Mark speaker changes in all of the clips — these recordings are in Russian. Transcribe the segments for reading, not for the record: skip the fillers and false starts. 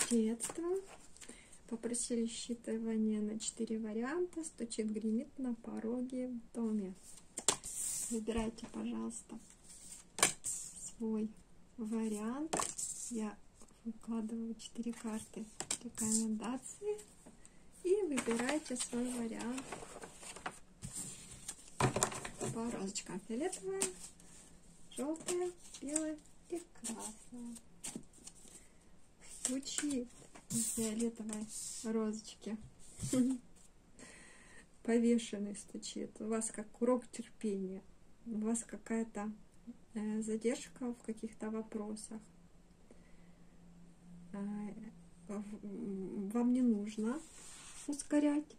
Speaker 1: Приветствую. Попросили считывание на 4 варианта. Стучит, гремит на пороге в доме. Выбирайте, пожалуйста, свой вариант. Я выкладываю 4 карты рекомендации. И выбирайте свой вариант по розочкам. Фиолетовая, желтая, белая и красная. Стучит фиолетовой розочки. Повешенный стучит. У вас как урок терпения. У вас какая-то задержка в каких-то вопросах. Вам не нужно ускорять.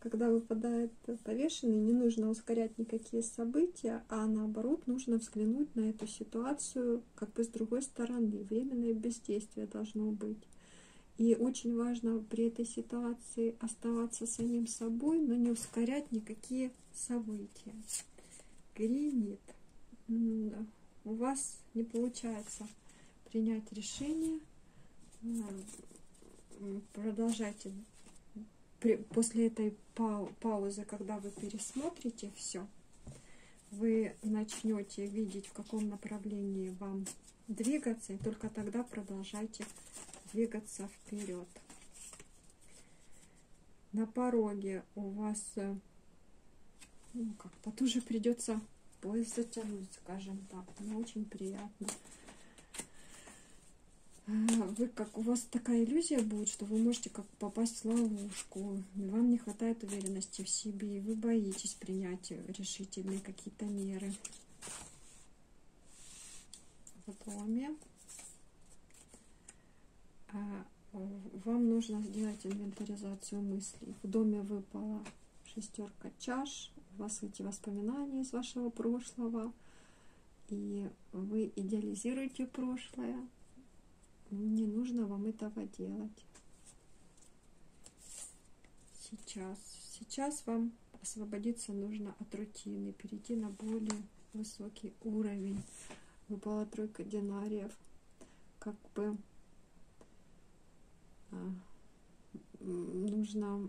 Speaker 1: Когда выпадает повешенный, не нужно ускорять никакие события, а наоборот нужно взглянуть на эту ситуацию как бы с другой стороны. Временное бездействие должно быть. И очень важно при этой ситуации оставаться самим собой, но не ускорять никакие события. Гремит. У вас не получается принять решение. Продолжайте. После этой паузы, когда вы пересмотрите все, вы начнете видеть, в каком направлении вам двигаться, и только тогда продолжайте двигаться вперед. На пороге у вас как-то тоже придется поезд затянуть, скажем так, но очень приятно. У вас такая иллюзия будет, что вы можете как попасть в ловушку, вам не хватает уверенности в себе, и вы боитесь принять решительные какие-то меры. В доме вам нужно сделать инвентаризацию мыслей. В доме выпала 6 чаш, у вас эти воспоминания из вашего прошлого, и вы идеализируете прошлое. Не нужно вам этого делать сейчас вам освободиться нужно от рутины, перейти на более высокий уровень. Выпала 3 динариев, как бы нужно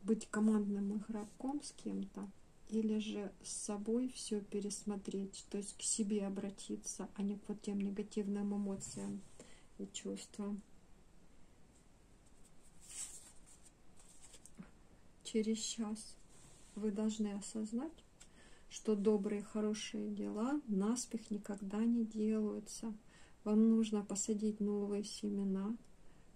Speaker 1: быть командным игроком с кем-то, или же с собой все пересмотреть, то есть к себе обратиться, а не к вот тем негативным эмоциям и чувствам. Через час вы должны осознать, что добрые, хорошие дела наспех никогда не делаются. Вам нужно посадить новые семена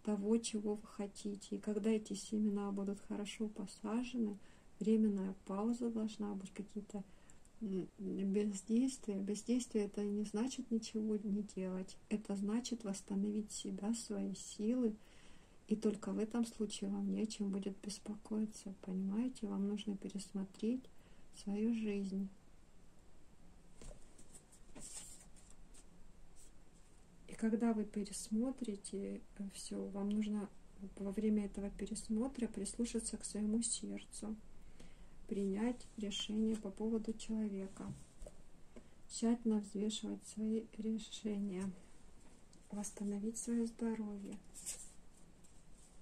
Speaker 1: того, чего вы хотите. И когда эти семена будут хорошо посажены, временная пауза должна быть, какие-то бездействие. Бездействие — это не значит ничего не делать. Это значит восстановить себя, свои силы. И только в этом случае вам не о чем будет беспокоиться. Понимаете? Вам нужно пересмотреть свою жизнь. И когда вы пересмотрите все, вам нужно во время этого пересмотра прислушаться к своему сердцу, принять решение по поводу человека, тщательно взвешивать свои решения, восстановить свое здоровье.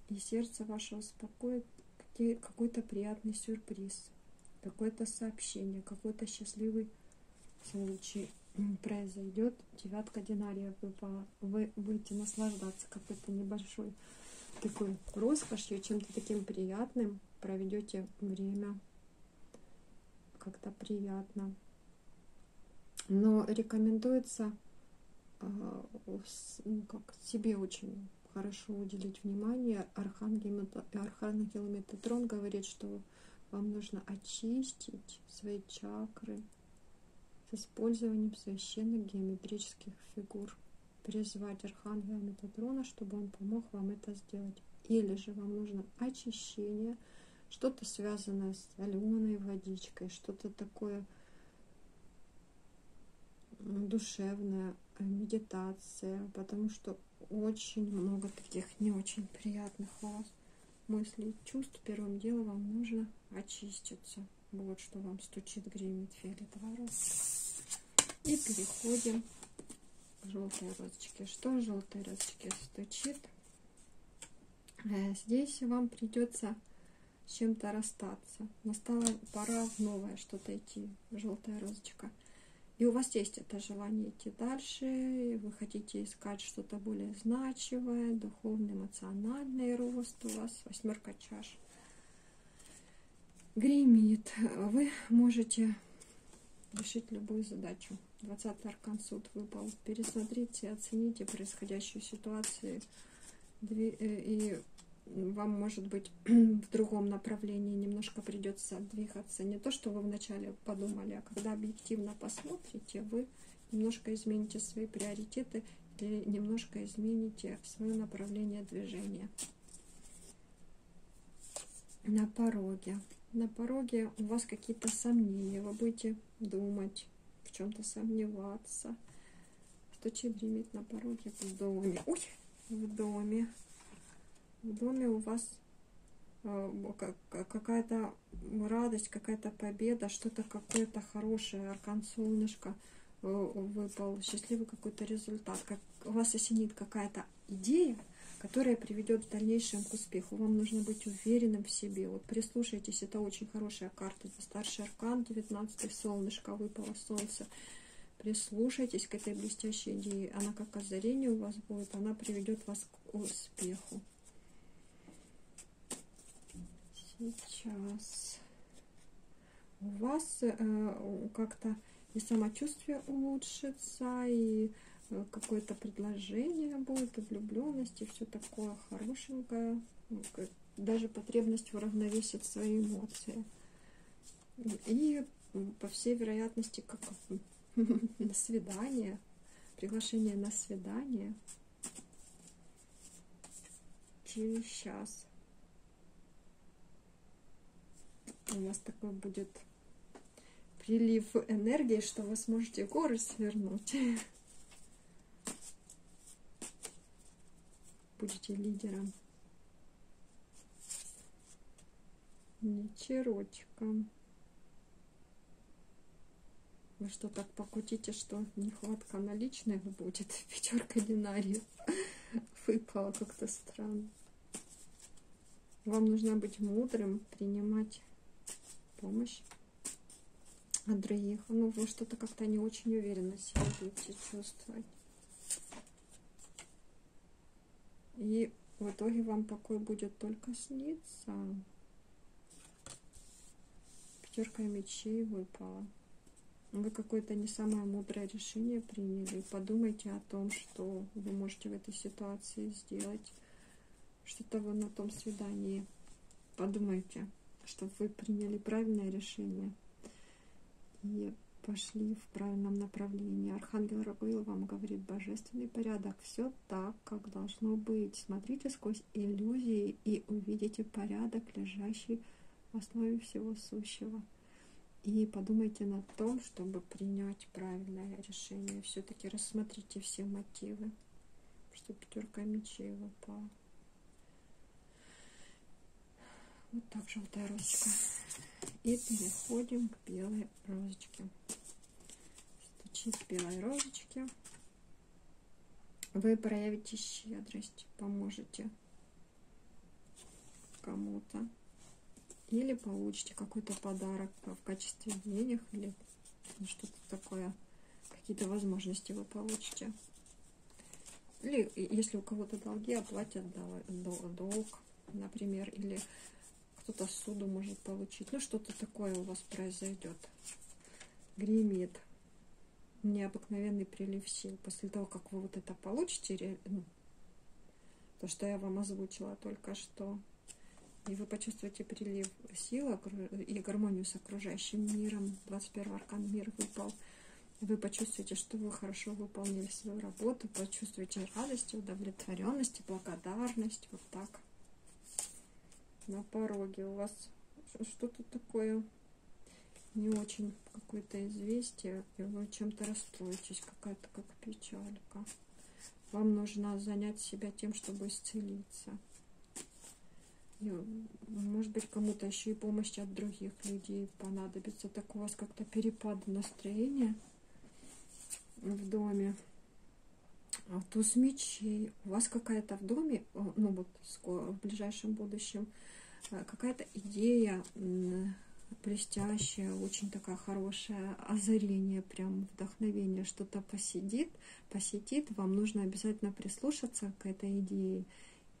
Speaker 1: И сердце ваше успокоит какой-то приятный сюрприз, какое-то сообщение, какой-то счастливый случай произойдет. 9 динариев выпала. Вы будете наслаждаться какой-то небольшой такой роскошью, чем-то таким приятным, проведете время как-то приятно. Но рекомендуется себе очень хорошо уделить внимание. Архангел Метатрон говорит, что вам нужно очистить свои чакры с использованием священных геометрических фигур. Призвать Архангела Метатрона, чтобы он помог вам это сделать. Или же вам нужно очищение, что-то связанное с соленой водичкой, что-то такое душевное, медитация, потому что очень много таких не очень приятных у вас мыслей, чувств. Первым делом вам нужно очиститься. Вот что вам стучит, гремит фиолетовая розочка. И переходим к желтой розочке. Что желтой розочке стучит? Здесь вам придется с чем-то расстаться. Настала пора в новое что-то идти, желтая розочка. И у вас есть это желание идти дальше, вы хотите искать что-то более значимое, духовный, эмоциональный рост у вас, 8 чаш. Гремит. Вы можете решить любую задачу. 20-й аркан суд выпал. Пересмотрите, оцените происходящую ситуацию. И вам, может быть, в другом направлении немножко придется двигаться. Не то, что вы вначале подумали, а когда объективно посмотрите, вы немножко измените свои приоритеты или немножко измените свое направление движения. На пороге. На пороге у вас какие-то сомнения, вы будете думать, в чем-то сомневаться. Стучит, гремит на пороге в доме. Ой, в доме. В доме у вас какая-то радость, какая-то победа, что-то какое-то хорошее, аркан солнышко выпал, счастливый какой-то результат. Как у вас осенит какая-то идея, которая приведет в дальнейшем к успеху. Вам нужно быть уверенным в себе. Вот прислушайтесь, это очень хорошая карта. Это старший аркан, 19-й, солнышко выпало, солнце. Прислушайтесь к этой блестящей идее. Она как озарение у вас будет, она приведет вас к успеху. Сейчас у вас как-то и самочувствие улучшится, и какое-то предложение будет, и влюбленность, и все такое хорошенькое. Даже потребность уравновесить свои эмоции. И по всей вероятности, как на свидание, приглашение на свидание через час. У вас такой будет прилив энергии, что вы сможете горы свернуть. Будете лидером. Вечерочком. Вы что, так покутите, что нехватка наличных будет? 5 динариев выпало как-то странно. Вам нужно быть мудрым, принимать помощь от других. Ну, вы что-то как-то не очень уверенно себя будете чувствовать. И в итоге вам покой будет только сниться. 5 мечей выпала. Вы какое-то не самое мудрое решение приняли. Подумайте о том, что вы можете в этой ситуации сделать. Что-то вы на том свидании. Подумайте, чтобы вы приняли правильное решение и пошли в правильном направлении. Архангел Рафаил вам говорит: божественный порядок, все так, как должно быть. Смотрите сквозь иллюзии и увидите порядок, лежащий в основе всего сущего. И подумайте над том, чтобы принять правильное решение. Все-таки рассмотрите все мотивы, что 5 мечей выпала. Вот так желтая розочка. И переходим к белой розочке. Стучит белой розочки. Вы проявите щедрость, поможете кому-то. Или получите какой-то подарок в качестве денег, или что-то такое. Какие-то возможности вы получите. Или если у кого-то долги, оплатят долг, например, или кто-то суду может получить. Ну, что-то такое у вас произойдет. Гремит. Необыкновенный прилив сил. После того, как вы вот это получите, то, что я вам озвучила только что, и вы почувствуете прилив сил и гармонию с окружающим миром. 21 аркан мир выпал. Вы почувствуете, что вы хорошо выполнили свою работу, почувствуете радость, удовлетворенность, благодарность. Вот так. На пороге у вас что-то такое не очень, какое-то известие, и вы чем-то расстроитесь, какая-то как печалька. Вам нужно занять себя тем, чтобы исцелиться. И, может быть, кому-то еще и помощь от других людей понадобится. Так у вас как-то перепад настроения в доме. Туз мечей. У вас какая-то в доме, ну вот скоро, в ближайшем будущем, какая-то идея блестящая, очень такая хорошая, озарение, прям вдохновение, что-то посетит, вам нужно обязательно прислушаться к этой идее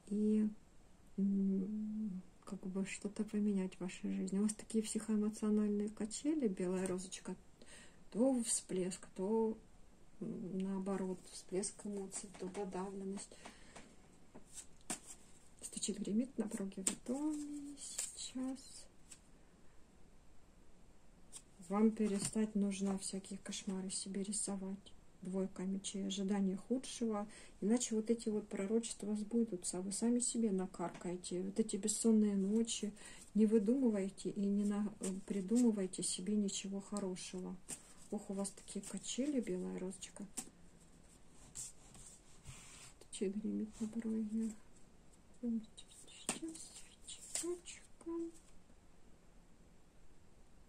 Speaker 1: и как бы что-то поменять в вашей жизни. У вас такие психоэмоциональные качели, белая розочка, то всплеск, то наоборот, всплеск эмоций, то подавленность. Стучит, гремит на пороге в доме сейчас. Вам перестать нужно всякие кошмары себе рисовать. Двойка мечей, ожидание худшего. Иначе вот эти вот пророчества сбудутся, а вы сами себе накаркаете. Вот эти бессонные ночи. Не выдумывайте и не придумывайте себе ничего хорошего. Ох, у вас такие качели, белая розочка. Стучит, гремит на пороге.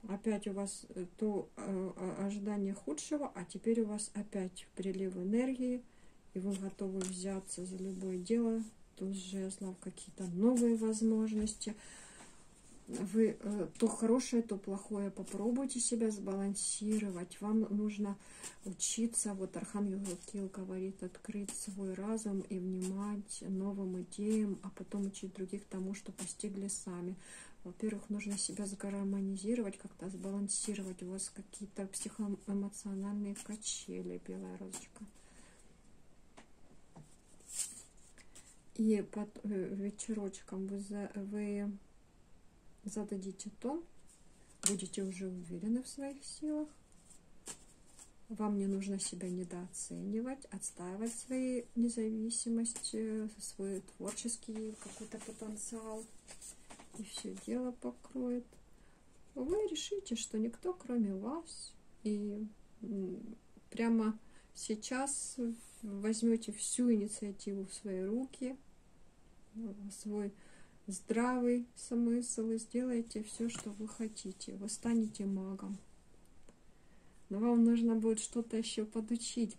Speaker 1: Опять у вас то ожидание худшего, а теперь у вас опять прилив энергии, и вы готовы взяться за любое дело, туз жезлов, какие-то новые возможности. Вы то хорошее, то плохое попробуйте себя сбалансировать. Вам нужно учиться, вот Архангел Кирилл говорит, открыть свой разум и внимать новым идеям, а потом учить других тому, что постигли сами. Во-первых, нужно себя сгармонизировать, как-то сбалансировать. У вас какие-то психоэмоциональные качели, белая розочка. И под вечерочком вы зададите тон, будете уже уверены в своих силах. Вам не нужно себя недооценивать, отстаивать свою независимость, свой творческий какой-то потенциал. И все дело покроет. Вы решите, что никто кроме вас. И прямо сейчас возьмете всю инициативу в свои руки, свой здравый смысл, и сделаете все, что вы хотите. Вы станете магом. Но вам нужно будет что-то еще подучить,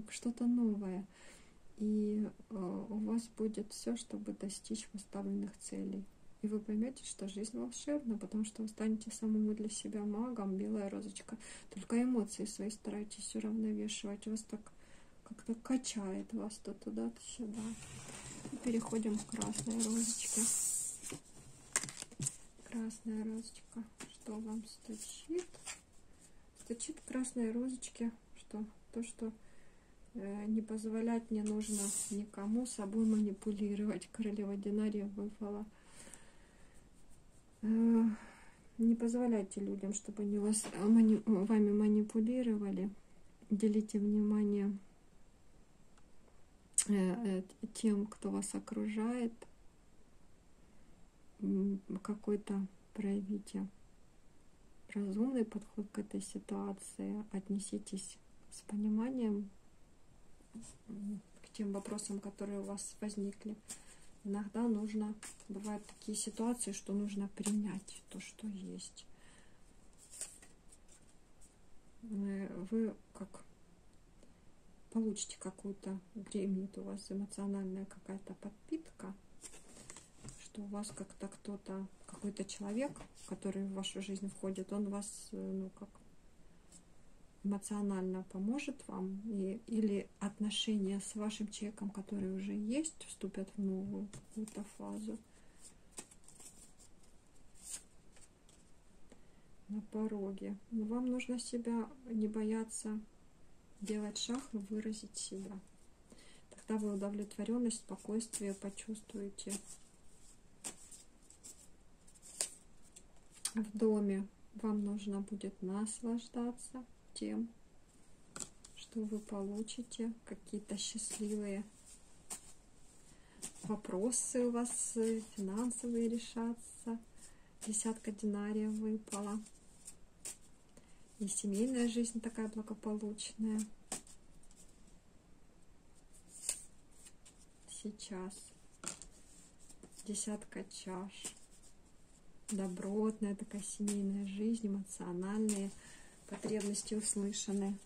Speaker 1: что-то новое. И у вас будет все, чтобы достичь поставленных целей. И вы поймете, что жизнь волшебна, потому что вы станете самому для себя магом, белая розочка. Только эмоции свои старайтесь уравновешивать. Вас так как-то качает вас то туда, то сюда. И переходим к красной розочке. Красная розочка. Что вам стучит? Стучит красной розочке, что то, что не позволять не нужно никому собой манипулировать. Королева Динария выпала. Не позволяйте людям, чтобы они вами манипулировали. Делите внимание тем, кто вас окружает. Какой-то проявите разумный подход к этой ситуации. Отнеситесь с пониманием к тем вопросам, которые у вас возникли. Иногда бывают такие ситуации, что нужно принять то, что есть. Вы получите какую-то, гремит у вас эмоциональная какая-то подпитка, что у вас как-то какой-то человек, который в вашу жизнь входит, он вас, эмоционально поможет вам, или отношения с вашим человеком, который уже есть, вступят в новую какую-то фазу. На пороге. Но вам нужно себя не бояться делать шаг и выразить себя. Тогда вы удовлетворенность, спокойствие почувствуете. В доме вам нужно будет наслаждаться тем, что вы получите, какие-то счастливые вопросы у вас финансовые решатся. Десятка динариев выпала. И семейная жизнь такая благополучная. Сейчас десятка чаш. Добротная такая семейная жизнь, эмоциональные потребности услышаны.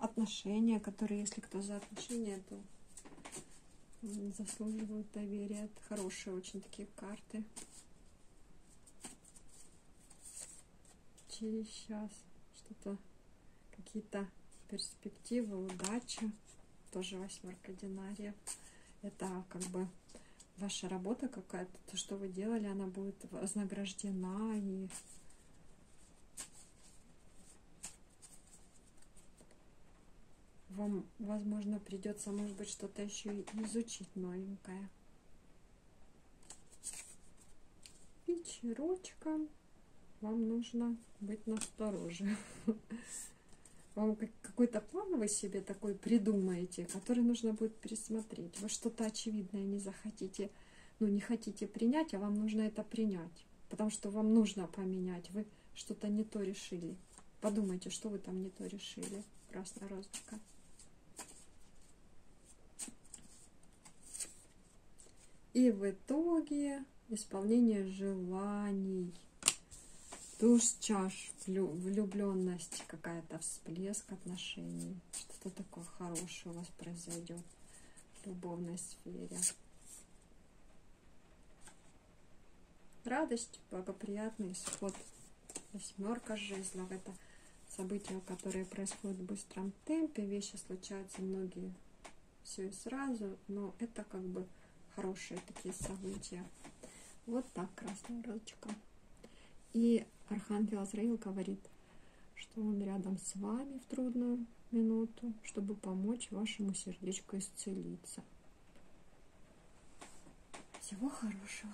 Speaker 1: отношения, которые, если кто за отношения, то заслуживают доверия. Это хорошие очень такие карты. Через сейчас что-то, какие-то перспективы, удача. Тоже 8 динариев. Это как бы ваша работа какая-то, то, что вы делали, она будет вознаграждена, и вам, возможно, придется, может быть, что-то еще и изучить новенькое. Вечерочка. Вам нужно быть настороже. Вам какой-то план вы себе такой придумаете, который нужно будет пересмотреть. Вы что-то очевидное не захотите, ну не хотите принять, а вам нужно это принять. Потому что вам нужно поменять. Вы что-то не то решили. Подумайте, что вы там не то решили. Красная розочка. И в итоге исполнение желаний. Туз чаш, влюбленность, какая-то всплеск отношений. Что-то такое хорошее у вас произойдет в любовной сфере. Радость, благоприятный исход. 8 жезлов. Это события, которые происходят в быстром темпе. Вещи случаются многие все и сразу, но это как бы хорошие такие события. Вот так, красная розочка. И Архангел Азраил говорит, что он рядом с вами в трудную минуту, чтобы помочь вашему сердечку исцелиться. Всего хорошего.